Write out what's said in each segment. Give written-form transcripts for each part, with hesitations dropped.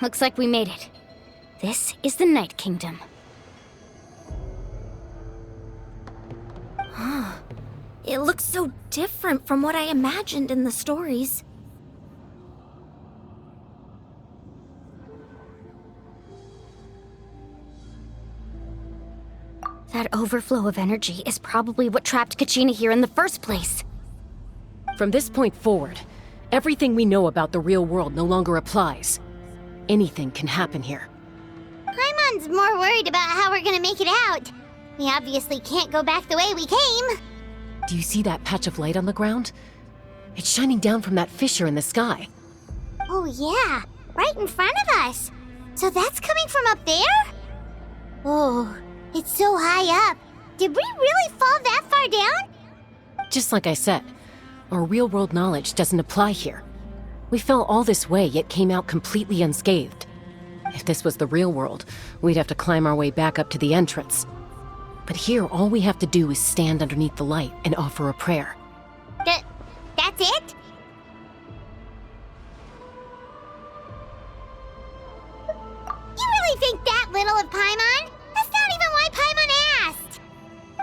looks like we made it. This is the Night Kingdom. It looks so different from what I imagined in the stories. That overflow of energy is probably what trapped Kachina here in the first place. From this point forward, everything we know about the real world no longer applies. Anything can happen here. Paimon's more worried about how we're gonna make it out. We obviously can't go back the way we came. Do you see that patch of light on the ground? It's shining down from that fissure in the sky. Oh yeah, right in front of us. So that's coming from up there? Oh, it's so high up. Did we really fall that far down? Just like I said, our real-world knowledge doesn't apply here. We fell all this way, yet came out completely unscathed. If this was the real world, we'd have to climb our way back up to the entrance. But here, all we have to do is stand underneath the light and offer a prayer. That's it? You really think that little of Paimon? That's not even why Paimon asked!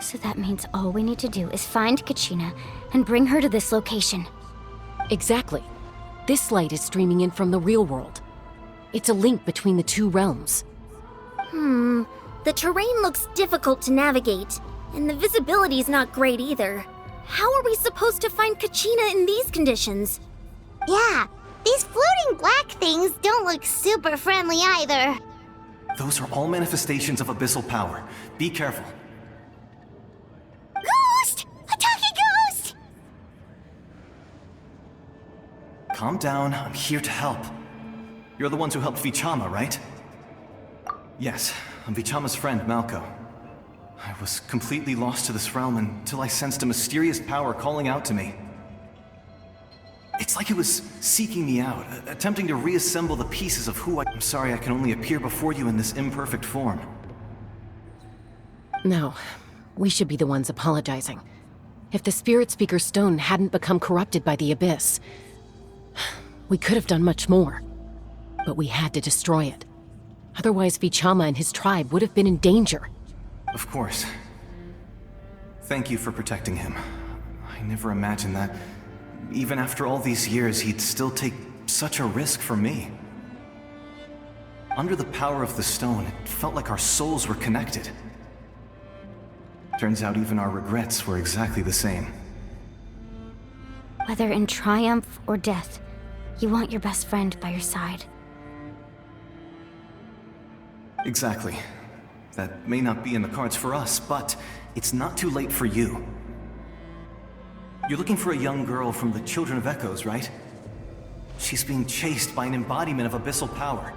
So that means all we need to do is find Kachina and bring her to this location. Exactly. This light is streaming in from the real world. It's a link between the two realms. The terrain looks difficult to navigate, and the visibility's not great either. How are we supposed to find Kachina in these conditions? Yeah, these floating black things don't look super friendly either. Those are all manifestations of abyssal power. Be careful. Ghost! A talking ghost! Calm down, I'm here to help. You're the ones who helped Vichama, right? Yes, I'm Vichama's friend, Malko. I was completely lost to this realm until I sensed a mysterious power calling out to me. It's like it was seeking me out, attempting to reassemble the pieces of who I'm sorry I can only appear before you in this imperfect form. No, we should be the ones apologizing. If the Spirit Speaker's stone hadn't become corrupted by the Abyss, we could have done much more. But we had to destroy it. Otherwise, Vichama and his tribe would have been in danger. Of course. Thank you for protecting him. I never imagined that, even after all these years, he'd still take such a risk for me. Under the power of the stone, it felt like our souls were connected. Turns out even our regrets were exactly the same. Whether in triumph or death, you want your best friend by your side. Exactly. That may not be in the cards for us, but it's not too late for you. You're looking for a young girl from the Children of Echoes, right? She's being chased by an embodiment of abyssal power.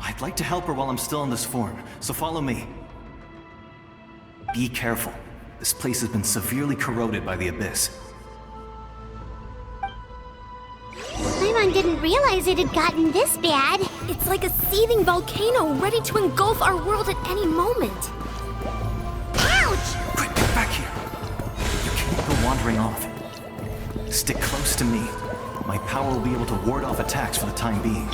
I'd like to help her while I'm still in this form, so follow me. Be careful. This place has been severely corroded by the Abyss. Paimon didn't realize it had gotten this bad. It's like a seething volcano ready to engulf our world at any moment. Ouch! Quick, get back here! You can't go wandering off. Stick close to me. My power will be able to ward off attacks for the time being.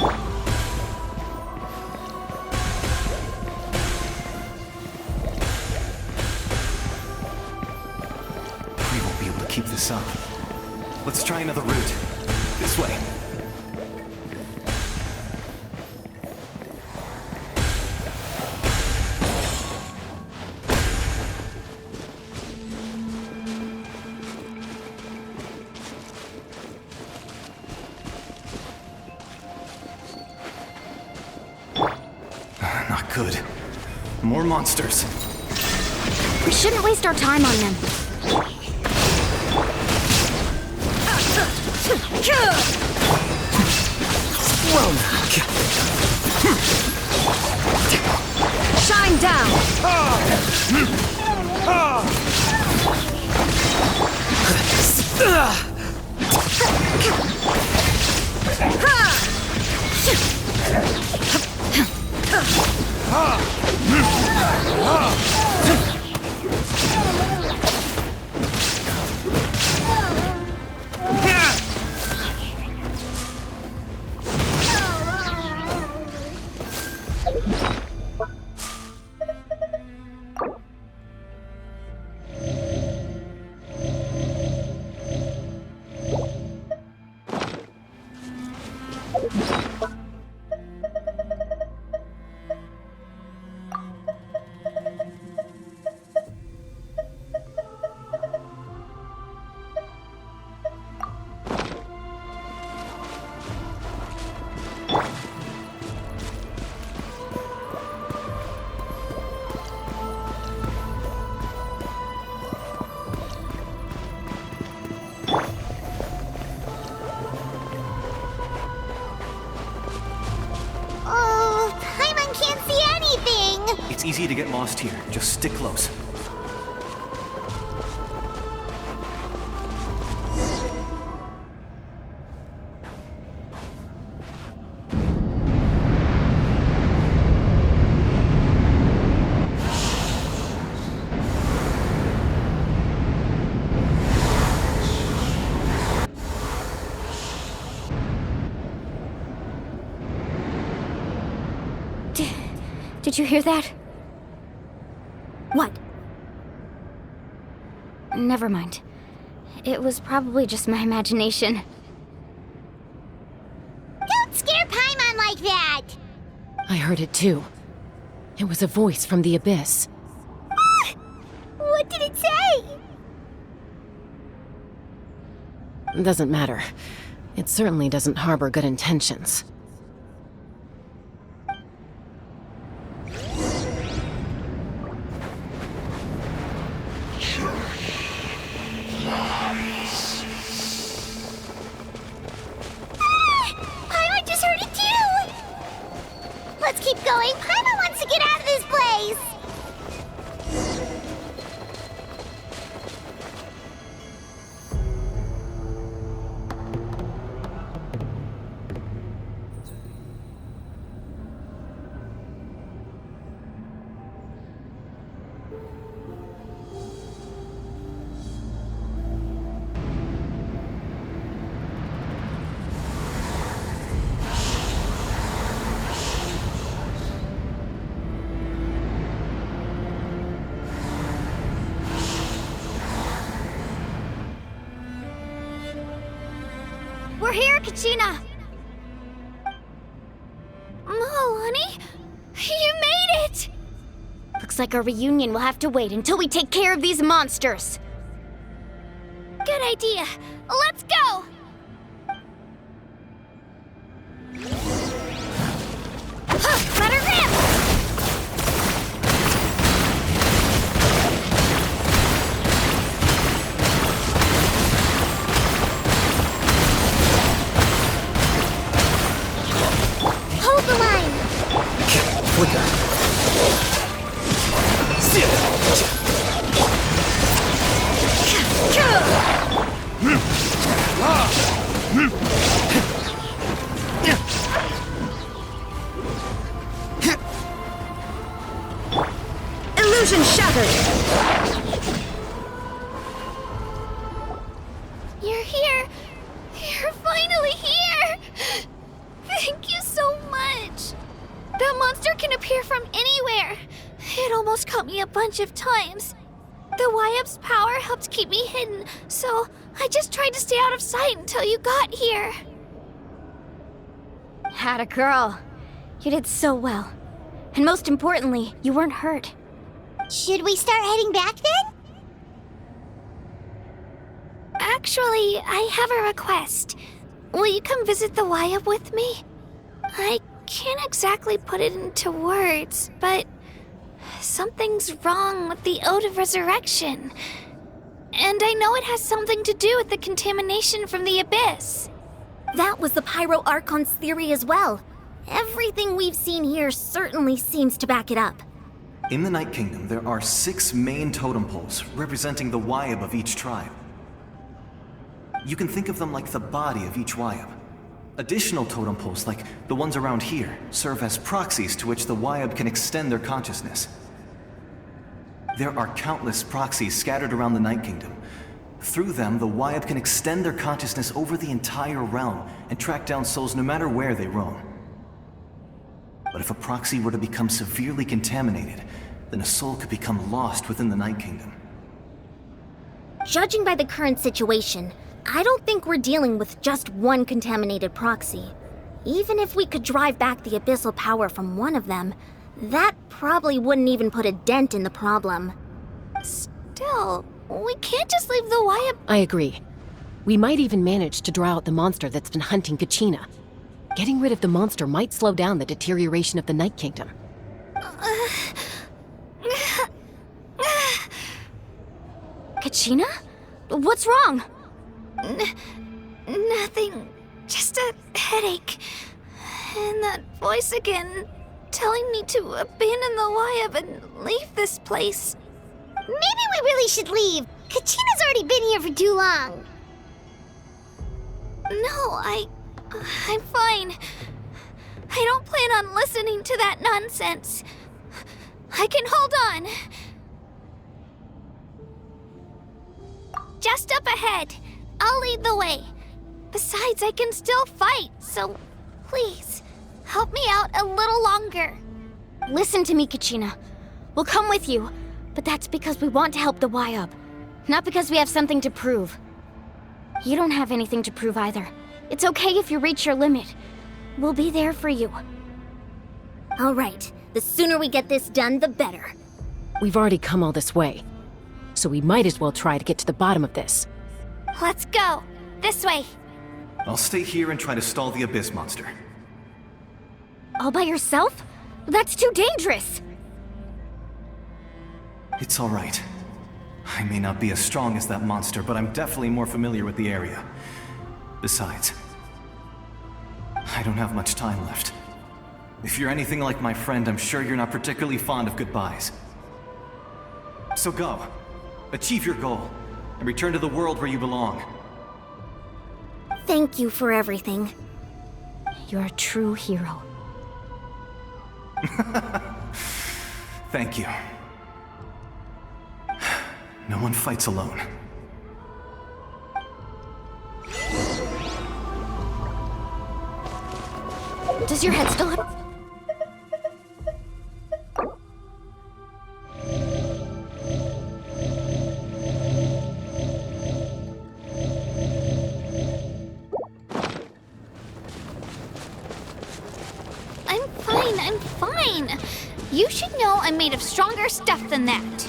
We won't be able to keep this up. Let's try another route. This way. Not good. More monsters. We shouldn't waste our time on them. Whoa! Shine down! easy to get lost here. Just stick close. Did you hear that? What? Never mind. It was probably just my imagination. Don't scare Paimon like that! I heard it too. It was a voice from the abyss. What did it say? Doesn't matter. It certainly doesn't harbor good intentions. Paimon just heard it too! Let's keep going. Paimon wants to get out of this place! We're here, Kachina! Honey? You made it! Looks like our reunion will have to wait until we take care of these monsters. Good idea. Let's go! Let her rip! Hold the line! Flicker. Illusion shattered! You're here! You're finally here! Thank you so much! That monster can appear from anywhere! It almost caught me a bunch of times. The Wyap's power helped keep me hidden, so I just tried to stay out of sight until you got here. Atta girl. You did so well. And most importantly, you weren't hurt. Should we start heading back then? Actually, I have a request. Will you come visit the Wyap with me? I can't exactly put it into words, but something's wrong with the Ode of Resurrection. And I know it has something to do with the contamination from the Abyss. That was the Pyro Archon's theory as well. Everything we've seen here certainly seems to back it up. In the Night Kingdom, there are 6 main totem poles representing the Wyap of each tribe. You can think of them like the body of each Wyap. Additional totem poles, like the ones around here, serve as proxies to which the Wyap can extend their consciousness. There are countless proxies scattered around the Night Kingdom. Through them, the Wyap can extend their consciousness over the entire realm and track down souls no matter where they roam. But if a proxy were to become severely contaminated, then a soul could become lost within the Night Kingdom. Judging by the current situation, I don't think we're dealing with just one contaminated proxy. Even if we could drive back the abyssal power from one of them, that probably wouldn't even put a dent in the problem. Still, we can't just leave the Wyap. I agree. We might even manage to draw out the monster that's been hunting Kachina. Getting rid of the monster might slow down the deterioration of the Night Kingdom. Kachina? What's wrong? Nothing. Just a headache. And that voice again. telling me to abandon the Wayab and leave this place. Maybe we really should leave. Kachina's already been here for too long. No, I'm fine. I don't plan on listening to that nonsense. I can hold on. Just up ahead. I'll lead the way. Besides, I can still fight, so please, help me out a little longer. Listen to me, Kachina. We'll come with you, but that's because we want to help the Wayab, not because we have something to prove. You don't have anything to prove either. It's okay if you reach your limit. We'll be there for you. All right, the sooner we get this done, the better. We've already come all this way, so we might as well try to get to the bottom of this. Let's go. This way. I'll stay here and try to stall the Abyss monster. All by yourself? That's too dangerous! It's all right. I may not be as strong as that monster, but I'm definitely more familiar with the area. Besides, I don't have much time left. If you're anything like my friend, I'm sure you're not particularly fond of goodbyes. So go. Achieve your goal, and return to the world where you belong. Thank you for everything. You're a true hero. Thank you. No one fights alone. Does your head still hurt? I'm fine. You should know I'm made of stronger stuff than that.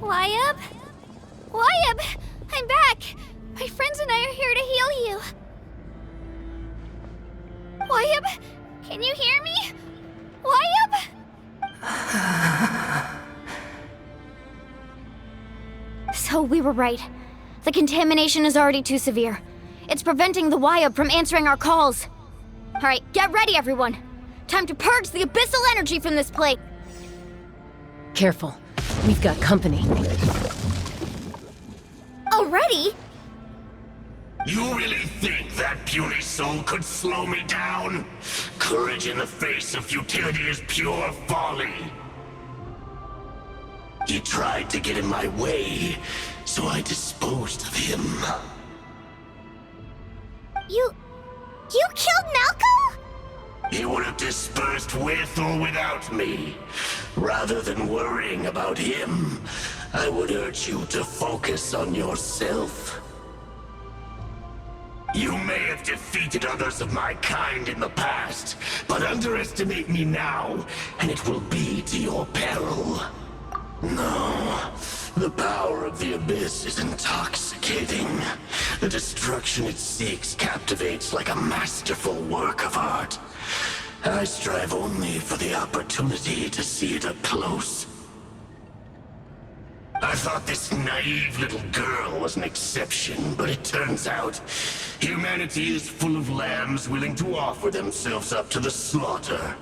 Wayab? Wayab! I'm back! My friends and I are here to heal you. Wayab? Can you hear me? Wayab? So we were right. The contamination is already too severe. It's preventing the Wayab from answering our calls. Alright, get ready everyone. Time to purge the abyssal energy from this place. Careful. We've got company. Already? You really think that puny soul could slow me down? Courage in the face of futility is pure folly. He tried to get in my way, so I disposed of him. You killed Malcolm? He would have dispersed with or without me. Rather than worrying about him, I would urge you to focus on yourself. You may have defeated others of my kind in the past, but underestimate me now, and it will be to your peril. No, the power of the Abyss is intoxicating. The destruction it seeks captivates like a masterful work of art. I strive only for the opportunity to see it up close. I thought this naive little girl was an exception, but it turns out humanity is full of lambs willing to offer themselves up to the slaughter.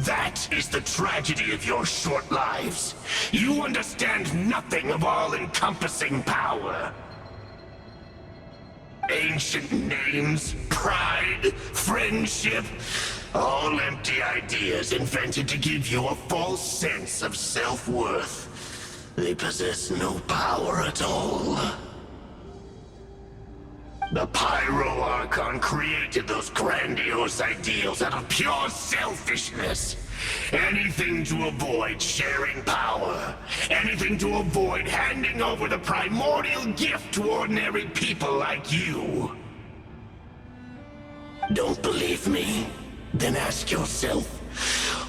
That is the tragedy of your short lives. You understand nothing of all-encompassing power. Ancient names, pride, friendship, all empty ideas invented to give you a false sense of self-worth. They possess no power at all. The Pyro Archon created those grandiose ideals out of pure selfishness. Anything to avoid sharing power. Anything to avoid handing over the primordial gift to ordinary people like you. Don't believe me? Then ask yourself,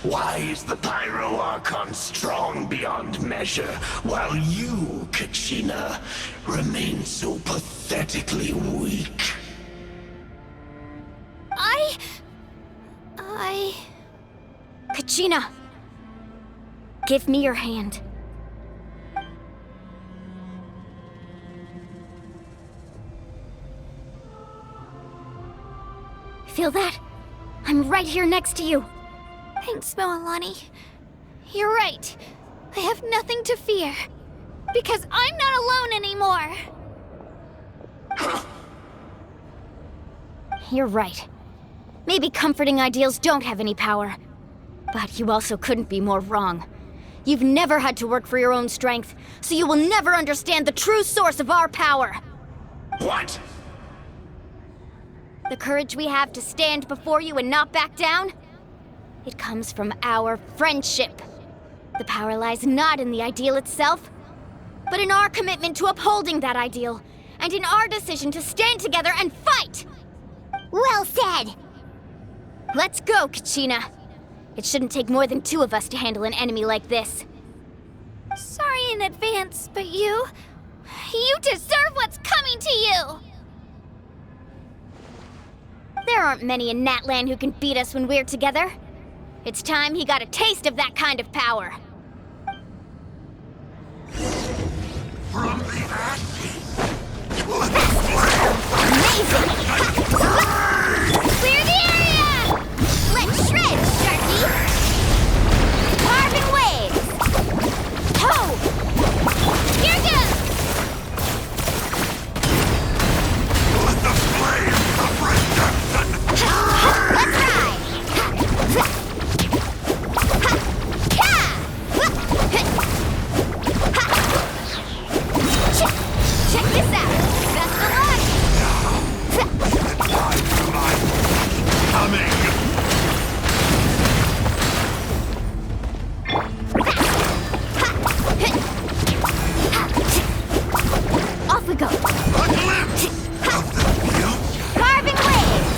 why is the Pyro Archon strong beyond measure, while you, Kachina, remain so pathetically weak? Kachina! Give me your hand. Feel that? I'm right here next to you. Thanks, Moalani. You're right. I have nothing to fear. Because I'm not alone anymore. You're right. Maybe comforting ideals don't have any power. But you also couldn't be more wrong. You've never had to work for your own strength, so you will never understand the true source of our power. What? The courage we have to stand before you and not back down? It comes from our friendship. The power lies not in the ideal itself, but in our commitment to upholding that ideal, and in our decision to stand together and fight! Well said! Let's go, Kachina. It shouldn't take more than 2 of us to handle an enemy like this. Sorry in advance, but you deserve what's coming to you! There aren't many in Natlan who can beat us when we're together. It's time he got a taste of that kind of power. From the ashes! Amazing! Clear the area! Let's shred, Sharky! Carving waves! Ho! Here goes! Let the flames of redemption Let's ride! Check this out! Best of luck! coming! Off we go! A glimpse of the future! Carving waves!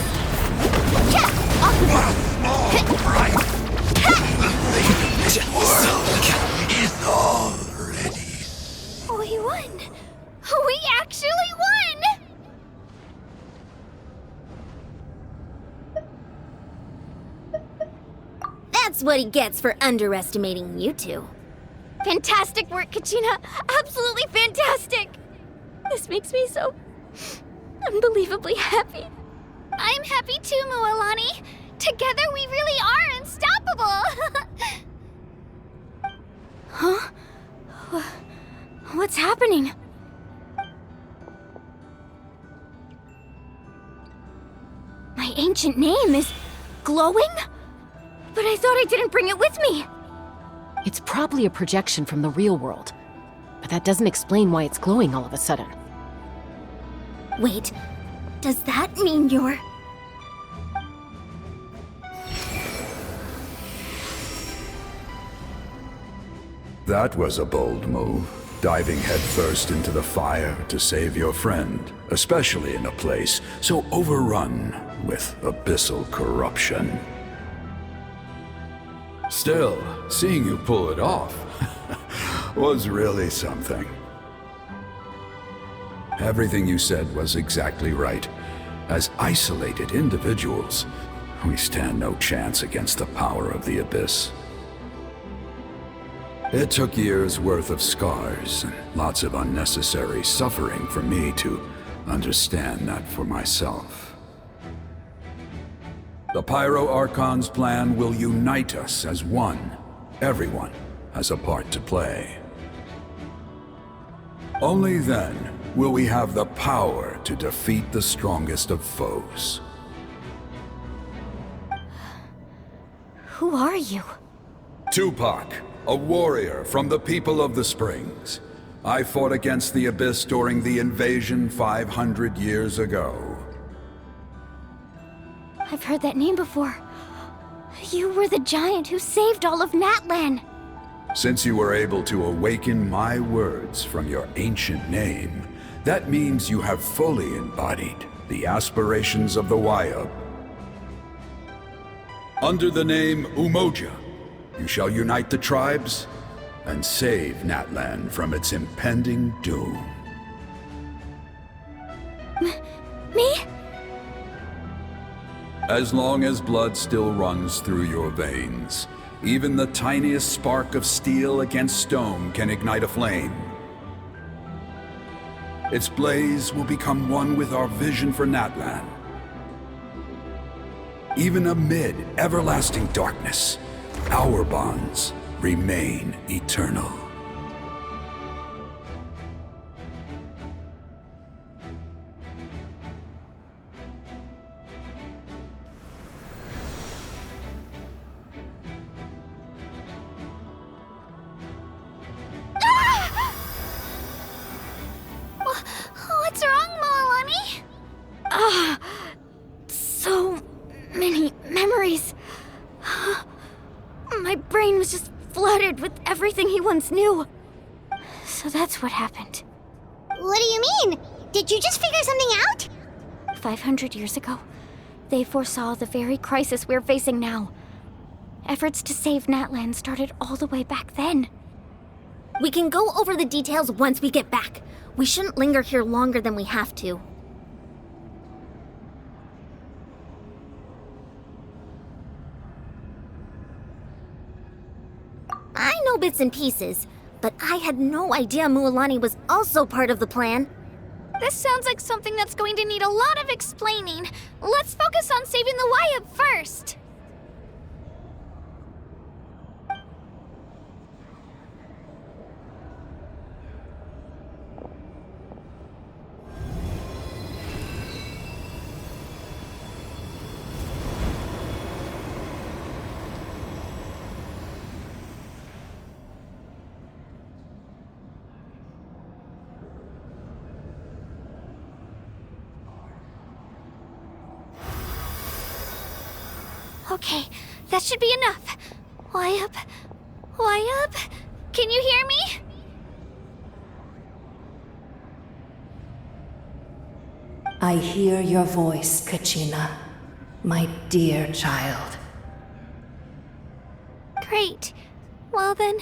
Off we go! Small bright! The silk is all ready. We won! We actually won! That's what he gets for underestimating you two. Fantastic work, Kachina! Absolutely fantastic! This makes me so unbelievably happy. I'm happy too, Moalani. Together we really are unstoppable! Huh? What's happening? My ancient name is glowing? But I thought I didn't bring it with me. It's probably a projection from the real world. But that doesn't explain why it's glowing all of a sudden. Wait, does that mean you're... That was a bold move, diving headfirst into the fire to save your friend, especially in a place so overrun with abyssal corruption. Still, seeing you pull it off was really something. Everything you said was exactly right. As isolated individuals, we stand no chance against the power of the Abyss. It took years' worth of scars and lots of unnecessary suffering for me to understand that for myself. The Pyro Archon's plan will unite us as one. Everyone has a part to play. Only then will we have the power to defeat the strongest of foes. Who are you? Tupac, a warrior from the people of the Springs. I fought against the Abyss during the invasion 500 years ago. I've heard that name before. You were the giant who saved all of Natlan. Since you were able to awaken my words from your ancient name, that means you have fully embodied the aspirations of the Wyub. Under the name Umoja, you shall unite the tribes and save Natlan from its impending doom. Me? As long as blood still runs through your veins, even the tiniest spark of steel against stone can ignite a flame. Its blaze will become one with our vision for Natlan. Even amid everlasting darkness, our bonds remain eternal. What's wrong, Moalani? So many memories. My brain was just flooded with everything he once knew. So that's what happened. What do you mean? Did you just figure something out? 500 years ago, they foresaw the very crisis we're facing now. Efforts to save Natlan started all the way back then. We can go over the details once we get back. We shouldn't linger here longer than we have to. I know bits and pieces, but I had no idea Mualani was also part of the plan. This sounds like something that's going to need a lot of explaining. Let's focus on saving the Wyatt first. Okay, that should be enough. Wyatt? Wyatt? Can you hear me? I hear your voice, Kachina, my dear child. Great. Well then,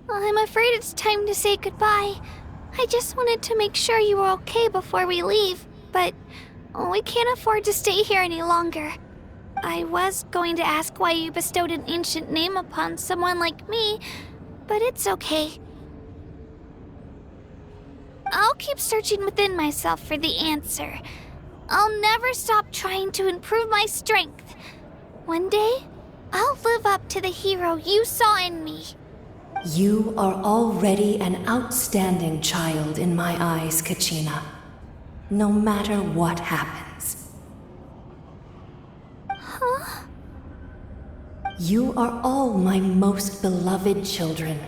I'm afraid it's time to say goodbye. I just wanted to make sure you were okay before we leave, but we can't afford to stay here any longer. I was going to ask why you bestowed an ancient name upon someone like me, but it's okay. I'll keep searching within myself for the answer. I'll never stop trying to improve my strength. One day, I'll live up to the hero you saw in me. You are already an outstanding child in my eyes, Kachina. No matter what happens. Huh? You are all my most beloved children.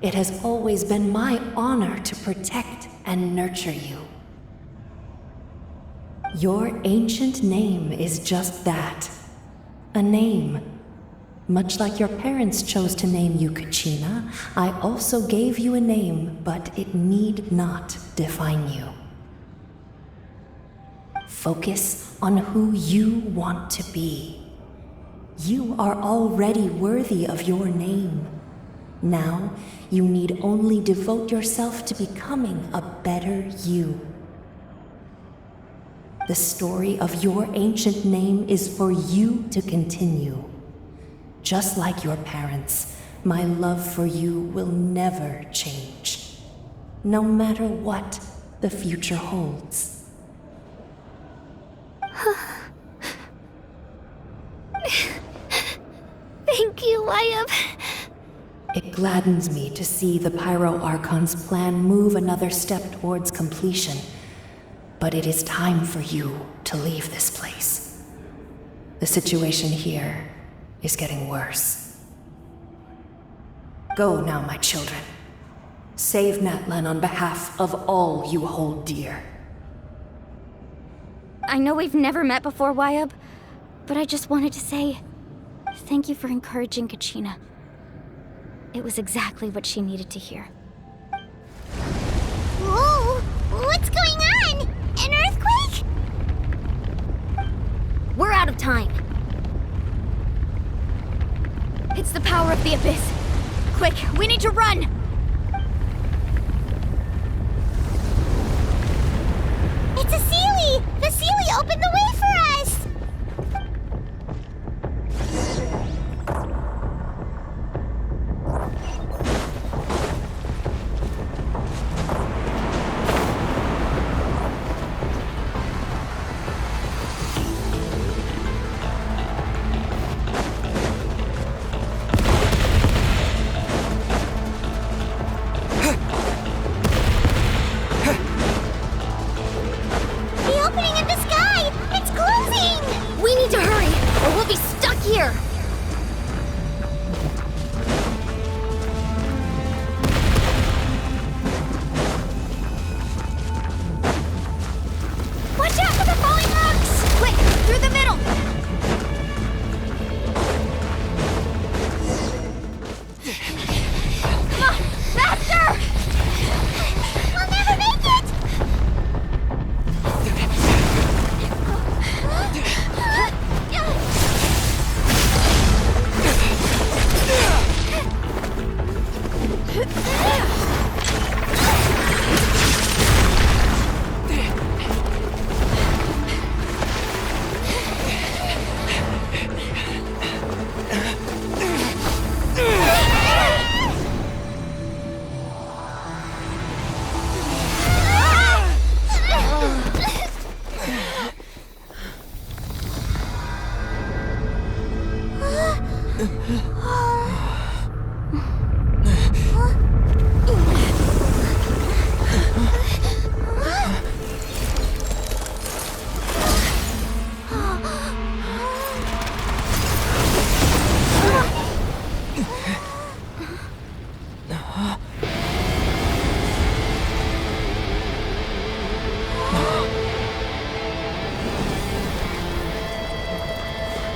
It has always been my honor to protect and nurture you. Your ancient name is just that. A name. Much like your parents chose to name you Kachina, I also gave you a name, but it need not define you. Focus on who you want to be. You are already worthy of your name. Now, you need only devote yourself to becoming a better you. The story of your ancient name is for you to continue. Just like your parents, my love for you will never change, no matter what the future holds. Thank you, Wyatt. It gladdens me to see the Pyro Archon's plan move another step towards completion, but it is time for you to leave this place. The situation here is getting worse. Go now, my children. Save Natlan on behalf of all you hold dear. I know we've never met before, Wyatt, but I just wanted to say thank you for encouraging Kachina. It was exactly what she needed to hear. Whoa! What's going on? An earthquake? We're out of time. It's the power of the Abyss. Quick, we need to run! It's a Sealy! The Sealy opened the way for us! The opening in the sky! It's closing! We need to hurry, or we'll be stuck here! Watch out for the falling rocks! Quick, through the middle! Come on, faster! We'll never make it!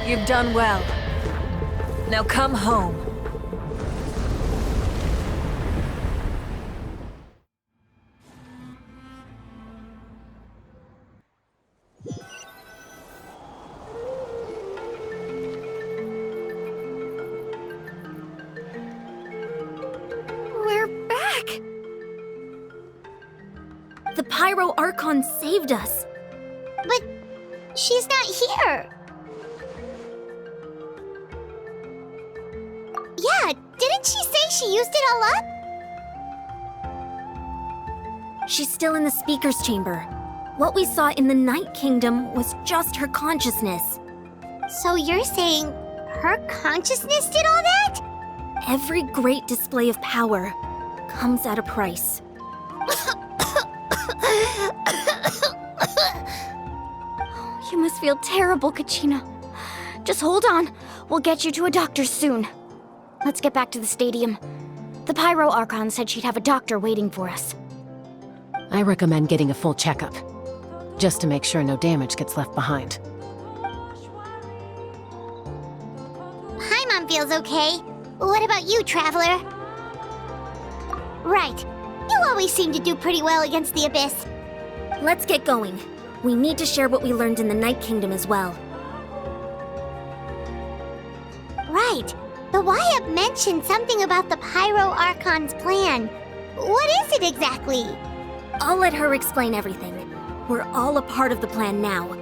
You've done well. Now come home. We're back! The Pyro Archon saved us. But she's not here. Yeah, didn't she say she used it all up? She's still in the Speaker's Chamber. What we saw in the Night Kingdom was just her consciousness. So you're saying her consciousness did all that? Every great display of power comes at a price. You must feel terrible, Kachina. Just hold on. We'll get you to a doctor soon. Let's get back to the stadium. The Pyro Archon said she'd have a doctor waiting for us. I recommend getting a full checkup, just to make sure no damage gets left behind. Paimon feels okay. What about you, Traveler? Right. You always seem to do pretty well against the Abyss. Let's get going. We need to share what we learned in the Night Kingdom as well. Right. The Wyatt mentioned something about the Pyro Archon's plan. What is it exactly? I'll let her explain everything. We're all a part of the plan now.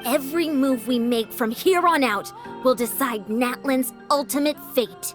Every move we make from here on out will decide Natlan's ultimate fate.